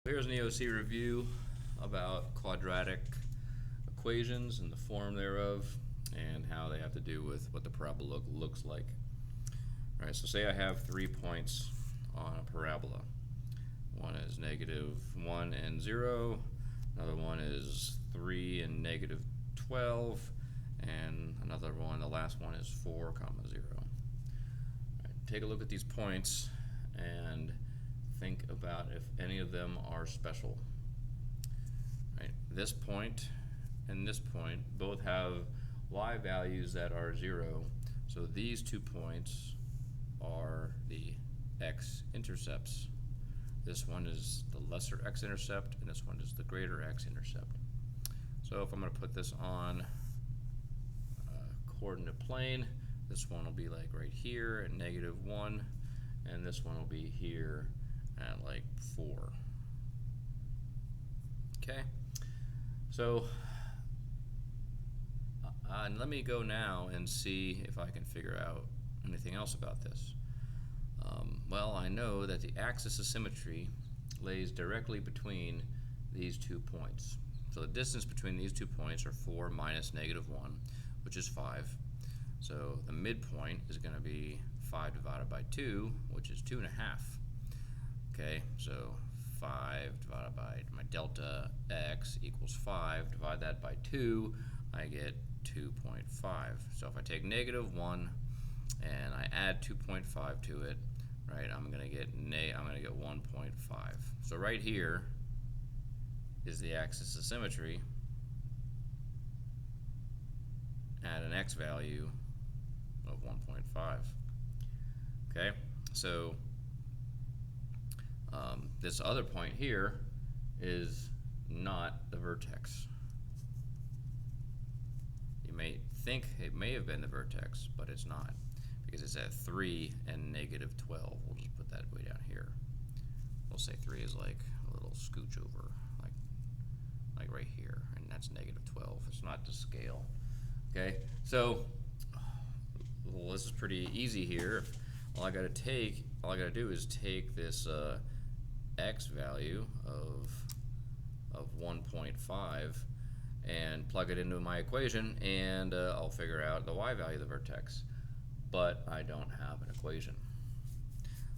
Here's an EOC review about quadratic equations and the form thereof and how they have to do with what the parabola looks like. All right, so say I have 3 points on a parabola. One is -1 and 0, another one is 3 and -12, and another one, the last one is 4, 0. All right, take a look at these points and think about if any of them are special. Right? This point and this point both have y values that are 0, so these 2 points are the x-intercepts. This one is the lesser x-intercept and this one is the greater x-intercept. So if I'm going to put this on a coordinate plane, this one will be like right here at -1, and this one will be here at like 4. Okay, so let me go now and see if I can figure out anything else about this. Well, I know that the axis of symmetry lays directly between these 2 points. So the distance between these 2 points are 4 minus -1, which is 5. So the midpoint is going to be 5 divided by 2, which is 2.5. Okay, so 5 divided by my delta x equals 5. Divide that by 2, I get 2.5. So if I take -1 and I add 2.5 to it, right, I'm gonna get 1.5. So right here is the axis of symmetry at an x value of 1.5. Okay, so this other point here is not the vertex. You may think it may have been the vertex, but it's not, because it's at 3 and -12. We'll just put that way down here. We'll say 3 is like a little scooch over, like right here, and that's -12. It's not to scale. Okay, so well, this is pretty easy here. All I gotta do is take this x value of 1.5 and plug it into my equation, and I'll figure out the y value of the vertex. But I don't have an equation,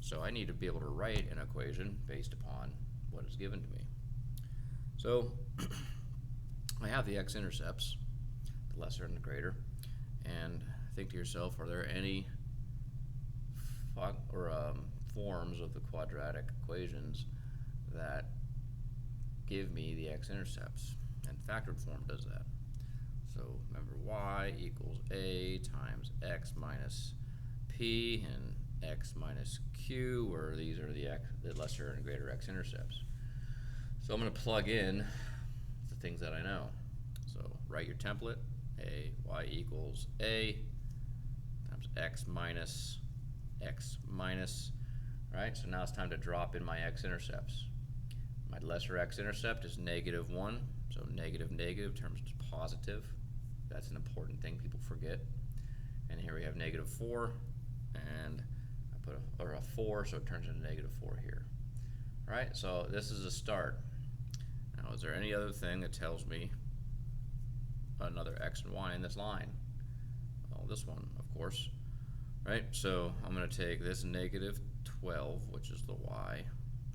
so I need to be able to write an equation based upon what is given to me. So I have the x-intercepts, the lesser and the greater, and think to yourself, are there any forms of the quadratic equations that give me the x-intercepts? And factored form does that. So remember, y equals a times x minus p and x minus q, where these are the lesser and greater x-intercepts. So I'm going to plug in the things that I know. So write your template. Y equals a times x minus. Right? So now it's time to drop in my x-intercepts. My lesser x-intercept is -1, so negative turns to positive. That's an important thing people forget. And here we have -4, and I put a 4, so it turns into -4 here. All right, so this is a start. Now, is there any other thing that tells me another x and y in this line? Well, this one, of course. Right, so I'm going to take this -12, which is the y,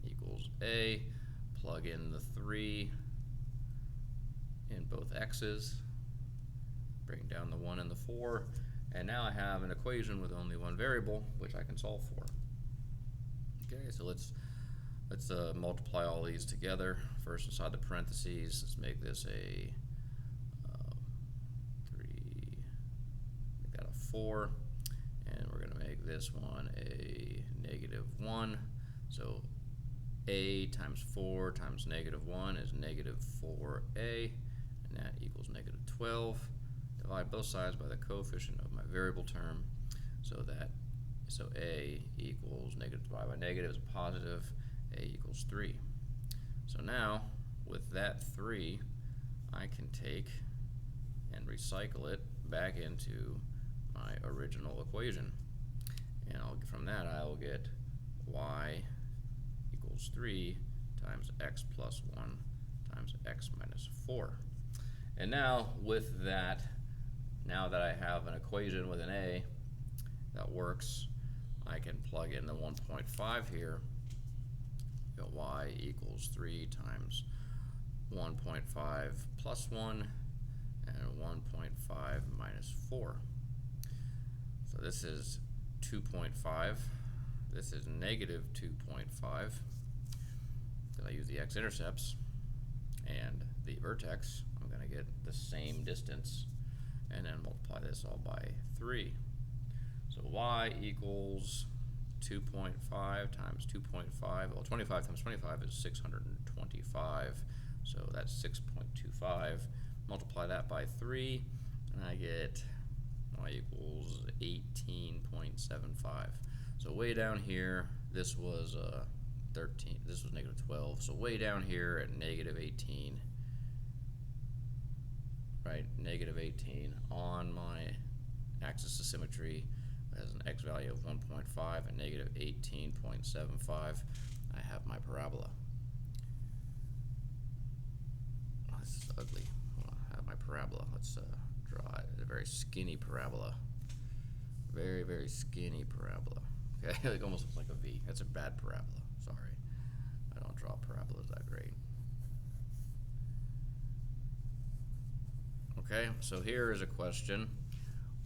equals a, plug in the 3 in both x's, bring down the 1 and the 4, and now I have an equation with only one variable, which I can solve for. Okay, so let's multiply all these together. First, inside the parentheses, let's make this a 3, make that a 4. And we're going to make this one a -1. So a times 4 times -1 is -4a, and that equals -12. Divide both sides by the coefficient of my variable term, so a equals negative divided by negative is a positive, a equals 3. So now, with that 3, I can take and recycle it back into my original equation, and from that I will get y equals 3 times x plus 1 times x minus 4. And now with that, now that I have an equation with an a that works, I can plug in the 1.5 here. Y equals 3 times 1.5 plus 1 and 1.5 minus 4. So this is 2.5. This is negative 2.5. Then I use the x-intercepts and the vertex. I'm going to get the same distance and then multiply this all by 3. So y equals 2.5 times 2.5. Well, 25 times 25 is 625. So that's 6.25. Multiply that by 3, and I get y equals 18.75. So way down here, this was 13. This was negative 12. So way down here at negative 18, right? Negative 18 on my axis of symmetry has an x value of 1.5 and negative 18.75. I have my parabola. Oh, this is ugly. I have my parabola. Let's draw it. It's a very skinny parabola. Very, very skinny parabola. Okay, it almost looks like a V. That's a bad parabola. Sorry. I don't draw parabolas that great. Okay, so here is a question.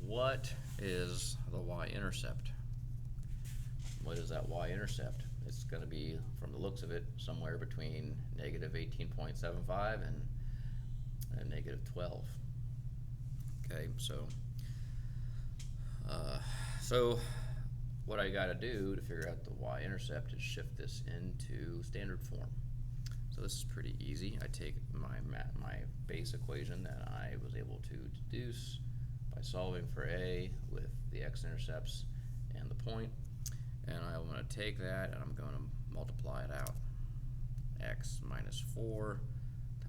What is the y-intercept? What is that y-intercept? It's going to be, from the looks of it, somewhere between negative 18.75 and negative 12. Okay, so what I got to do to figure out the y-intercept is shift this into standard form. So this is pretty easy. I take my base equation that I was able to deduce by solving for a with the x-intercepts and the point, and I'm going to take that and I'm going to multiply it out. X minus 4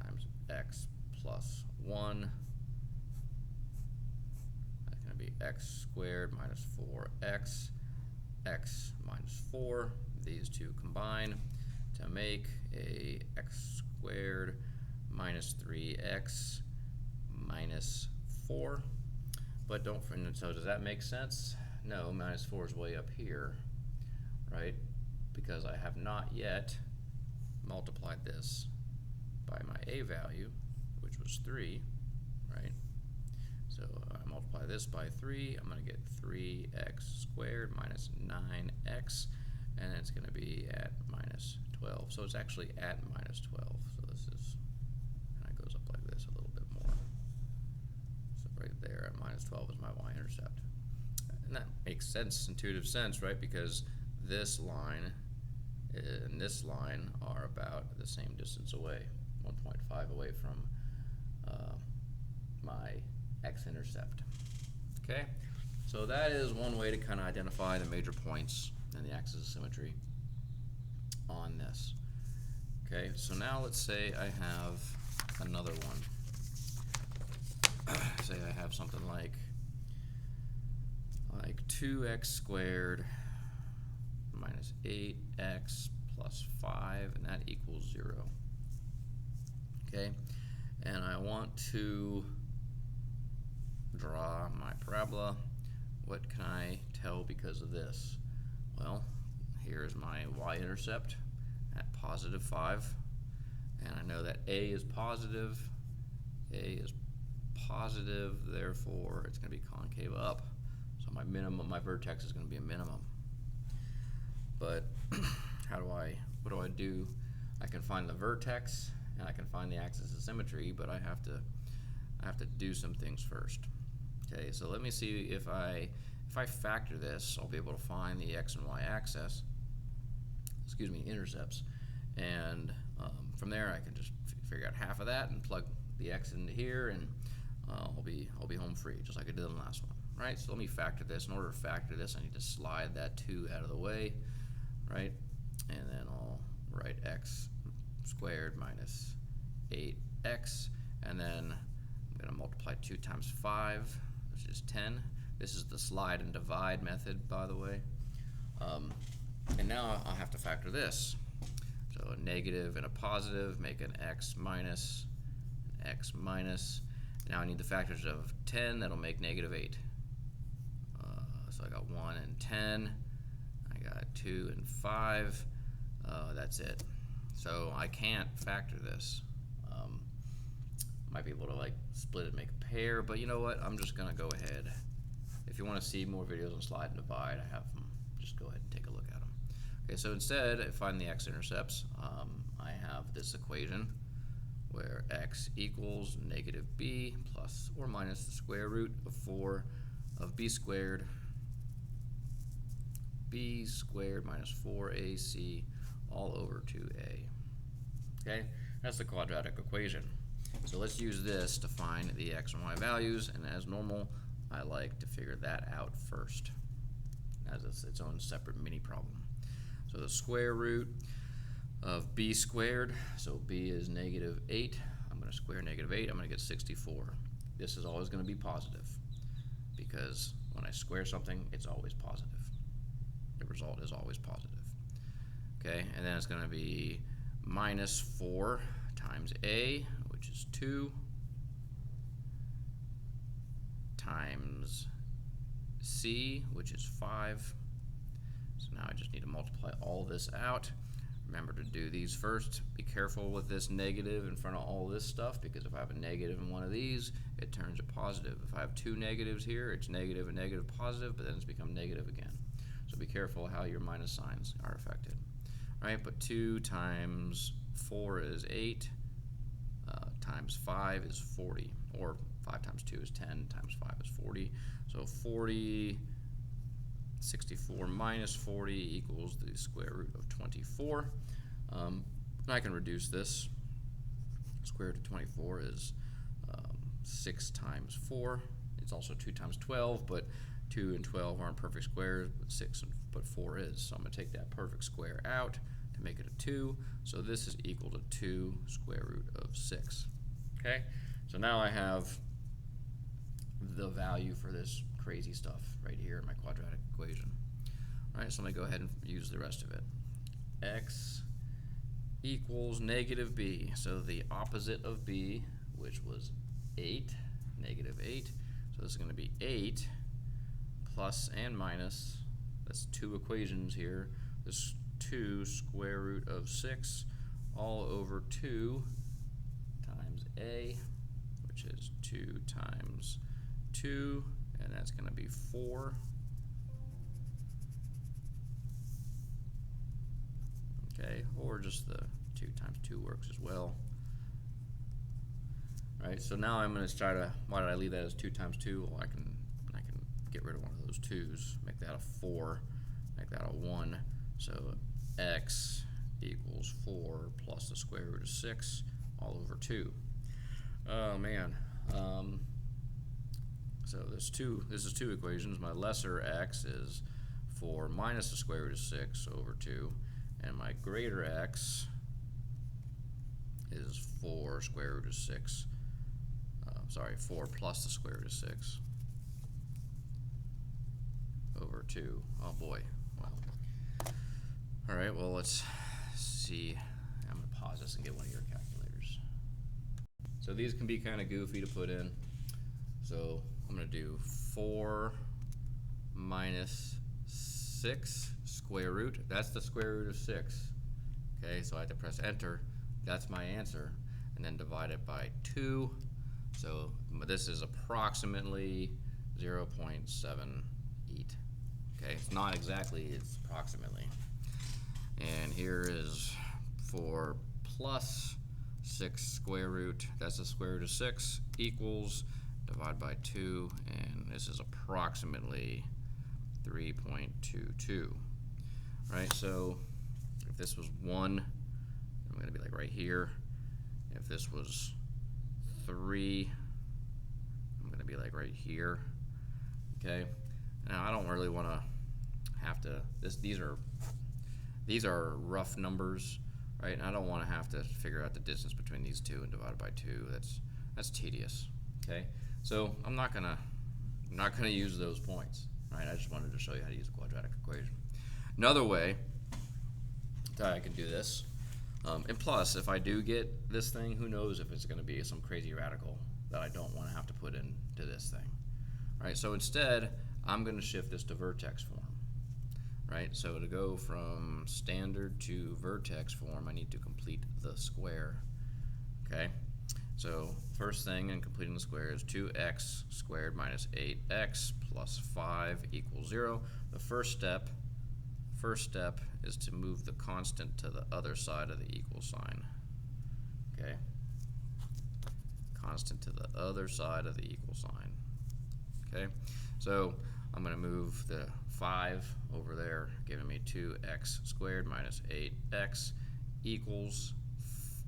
times x plus 1. That's going to be x squared minus 4x, x minus 4. These two combine to make a x squared minus 3x minus 4. But don't, so does that make sense? No, minus 4 is way up here, right? Because I have not yet multiplied this by my a value, which was 3, right? So I multiply this by 3, I'm going to get 3x squared minus 9x, and it's going to be at minus 12. So it's actually at minus 12. So this is, kind of goes up like this a little bit more. So right there at minus 12 is my y-intercept. And that makes sense, intuitive sense, right? Because this line and this line are about the same distance away, 1.5 away from my x-intercept. Okay, so that is one way to kind of identify the major points in the axis of symmetry on this. Okay, so now let's say I have another one. Say I have something like 2x squared minus 8x plus 5, and that equals 0. Okay, and I want to draw my parabola. What can I tell because of this? Well, here's my y-intercept at positive 5, and I know that a is positive, therefore it's going to be concave up. So my minimum, my vertex is going to be a minimum. But what do I do? I can find the vertex and I can find the axis of symmetry, but I have to do some things first. Okay, so let me see if I factor this, I'll be able to find the x and y axis, intercepts, and from there I can just figure out half of that and plug the x into here, and I'll be home free, just like I did in the last one. Right? So let me factor this. In order to factor this, I need to slide that 2 out of the way, right? And then I'll write x squared minus 8x, and then I'm going to multiply 2 times 5, which is 10. This is the slide and divide method, by the way. And now I'll have to factor this. So a negative and a positive make an x minus, x minus. Now I need the factors of 10, that'll make negative 8. So I got 1 and 10, I got 2 and 5, that's it. So I can't factor this. Might be able to like split it and make a pair, but you know what, I'm just gonna go ahead. If you want to see more videos on slide and divide, I have them. Just go ahead and take a look at them. Okay, so instead, I find the x-intercepts. I have this equation where x equals negative b plus or minus the square root of 4 of b squared minus 4ac all over 2a. Okay, that's the quadratic equation. So let's use this to find the x and y values, and as normal, I like to figure that out first as its own separate mini problem. So the square root of b squared, so b is negative 8, I'm going to square negative 8, I'm going to get 64. This is always going to be positive because when I square something, it's always positive. The result is always positive. Okay, and then it's going to be minus 4 times a, which is 2, times c, which is 5. So now I just need to multiply all this out. Remember to do these first. Be careful with this negative in front of all this stuff, because if I have a negative in one of these, it turns a positive. If I have two negatives here, it's negative and negative positive, but then it's become negative again. So be careful how your minus signs are affected. All right, but 2 times 4 is 8, times 5 is 40, or 5 times 2 is 10, times 5 is 40. So 64 minus 40 equals the square root of 24. And I can reduce this. Square root of 24 is 6 times 4. It's also 2 times 12, but 2 and 12 aren't perfect squares, but 4 is. So I'm going to take that perfect square out to make it a 2. So this is equal to 2 square root of 6. Okay? So now I have the value for this crazy stuff right here in my quadratic equation. All right, so I'm going to go ahead and use the rest of it. X equals negative b. So the opposite of b, which was 8, negative 8. So this is going to be 8 plus and minus. That's two equations here. This 2 square root of 6 all over 2 times a, which is 2 times 2, and that's going to be 4. Okay, or just the 2 times 2 works as well. All right, so now I'm going to try to, why did I leave that as 2 times 2? Well, I can get rid of one of those 2's, make that a 4, make that a 1. So x equals 4 plus the square root of 6 all over 2. Oh man. So this is two equations. My lesser x is 4 minus the square root of 6 over 2, and my greater x is 4 square root of 6. 4 plus the square root of 6 over 2. Oh boy. Wow. All right, well, let's see. I'm going to pause this and get one of your calculators. So these can be kind of goofy to put in. So I'm going to do 4 minus 6 square root. That's the square root of 6. Okay, so I have to press enter. That's my answer. And then divide it by 2. So this is approximately 0.78. Okay, it's not exactly, it's approximately. And here is 4 plus 6 square root, that's the square root of 6, equals, divide by 2, and this is approximately 3.22. Right, so if this was 1, I'm going to be like right here. If this was 3, I'm going to be like right here. Okay, now I don't really want to have to, these are rough numbers, right? And I don't want to have to figure out the distance between these two and divide by 2. That's tedious. Okay, so I'm not gonna use those points, right? I just wanted to show you how to use a quadratic equation. Another way that I can do this And plus, if I do get this thing, who knows if it's going to be some crazy radical that I don't want to have to put into this thing. Right? So instead, I'm going to shift this to vertex form. Right? So to go from standard to vertex form, I need to complete the square. Okay? So first thing in completing the square is 2x squared minus 8x plus 5 equals 0. The first step is to move the constant to the other side of the equal sign. Okay? Constant to the other side of the equal sign. Okay? So I'm going to move the 5 over there, giving me 2x squared minus 8x equals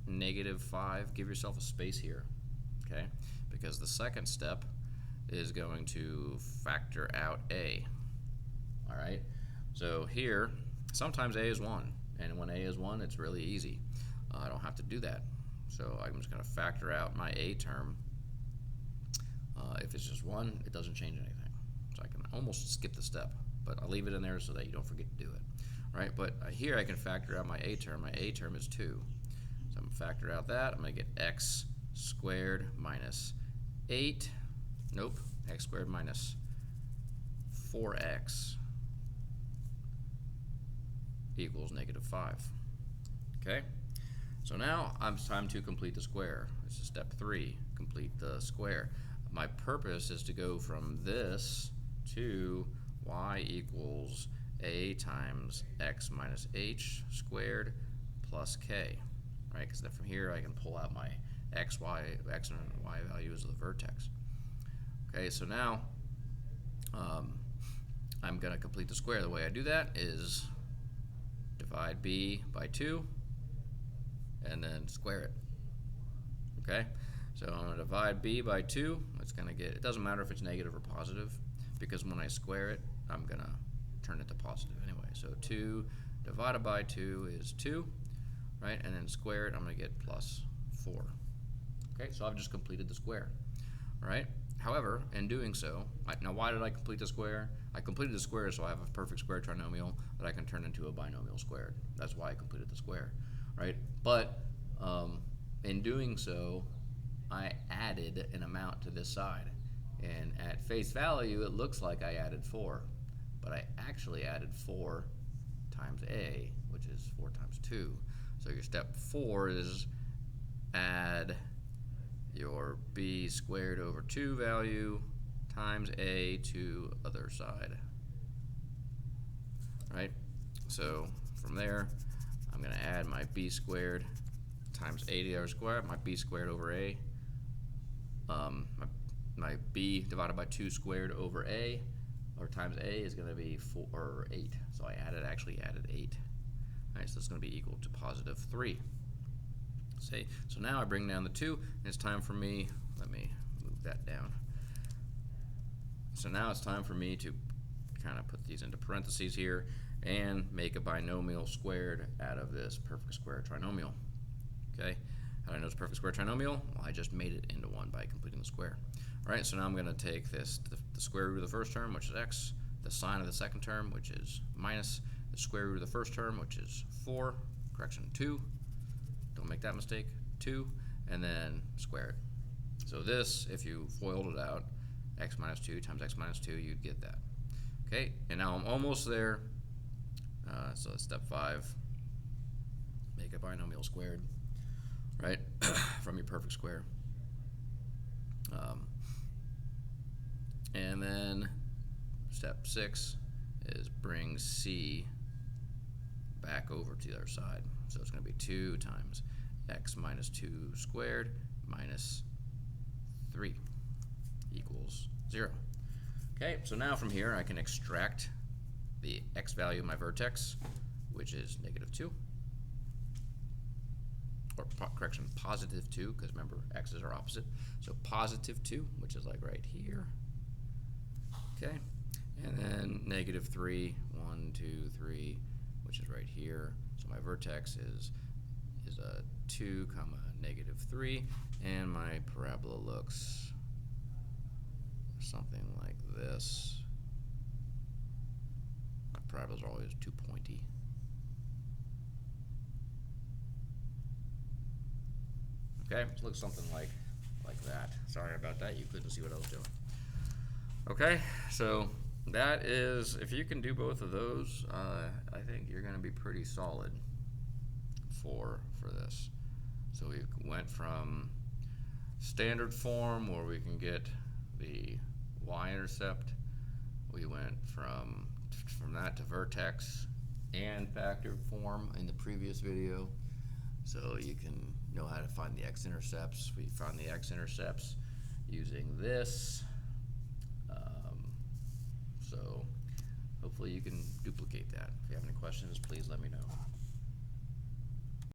negative 5. Give yourself a space here, okay? Because the second step is going to factor out a. All right? So here, sometimes a is 1, and when a is 1, it's really easy. I don't have to do that. So I'm just going to factor out my a term. If it's just 1, it doesn't change anything. So I can almost skip the step, but I'll leave it in there so that you don't forget to do it. Right? But here I can factor out my a term. My a term is 2. So I'm going to factor out that. I'm going to get x squared minus 8. Nope. X squared minus 4x equals negative 5. Okay? So now it's time to complete the square. This is step 3. Complete the square. My purpose is to go from this to y equals a times x minus h squared plus k. Right? Because then from here I can pull out my x and y values of the vertex. Okay, so now I'm going to complete the square. The way I do that is divide b by 2 and then square it. Okay, so I'm going to divide b by 2. It's going to get, it doesn't matter if it's negative or positive, because when I square it, I'm going to turn it to positive anyway. So 2 divided by 2 is 2, right? And then square it, I'm going to get plus 4. Okay, so I've just completed the square, right? However, in doing so, now why did I complete the square? I completed the square so I have a perfect square trinomial that I can turn into a binomial squared. That's why I completed the square, right? But in doing so, I added an amount to this side. And at face value, it looks like I added 4. But I actually added 4 times a, which is 4 times 2. So your step 4 is add your b squared over 2 value times a to other side. Right? So from there, I'm going to add my b squared times a to the other square, my b squared over a. My b divided by 2 squared over a, or times a, is going to be 4 or 8. So I actually added 8. All right, so it's going to be equal to positive 3. So now I bring down the 2, and it's time for me, let me move that down. So now it's time for me to kind of put these into parentheses here and make a binomial squared out of this perfect square trinomial. Okay, how do I know it's a perfect square trinomial? Well, I just made it into one by completing the square. All right, so now I'm going to take this, the square root of the first term, which is x, the sign of the second term, which is minus, the square root of the first term, which is 4, correction 2, don't make that mistake, 2, and then square it. So this, if you FOILed it out, x minus 2 times x minus 2, you'd get that. Okay, and now I'm almost there. So step 5, make a binomial squared, right, from your perfect square. And then step 6 is bring c back over to the other side. So it's going to be 2 times x minus 2 squared minus 3 equals 0. Okay, so now from here I can extract the x value of my vertex, which is negative 2. Or correction, positive 2, because remember, x's are opposite. So positive 2, which is like right here. Okay, and then negative 3, 1, 2, 3, which is right here. So my vertex is a 2, comma, negative 3, and my parabola looks something like this. My parabolas are always too pointy. Okay, it looks something like that. Sorry about that, you couldn't see what I was doing. Okay, so that is, if you can do both of those, I think you're gonna be pretty solid for this. So we went from standard form where we can get the y-intercept. We went from that to vertex and factored form in the previous video. So you can know how to find the x-intercepts. We found the x-intercepts using this. So hopefully you can duplicate that. If you have any questions, please let me know.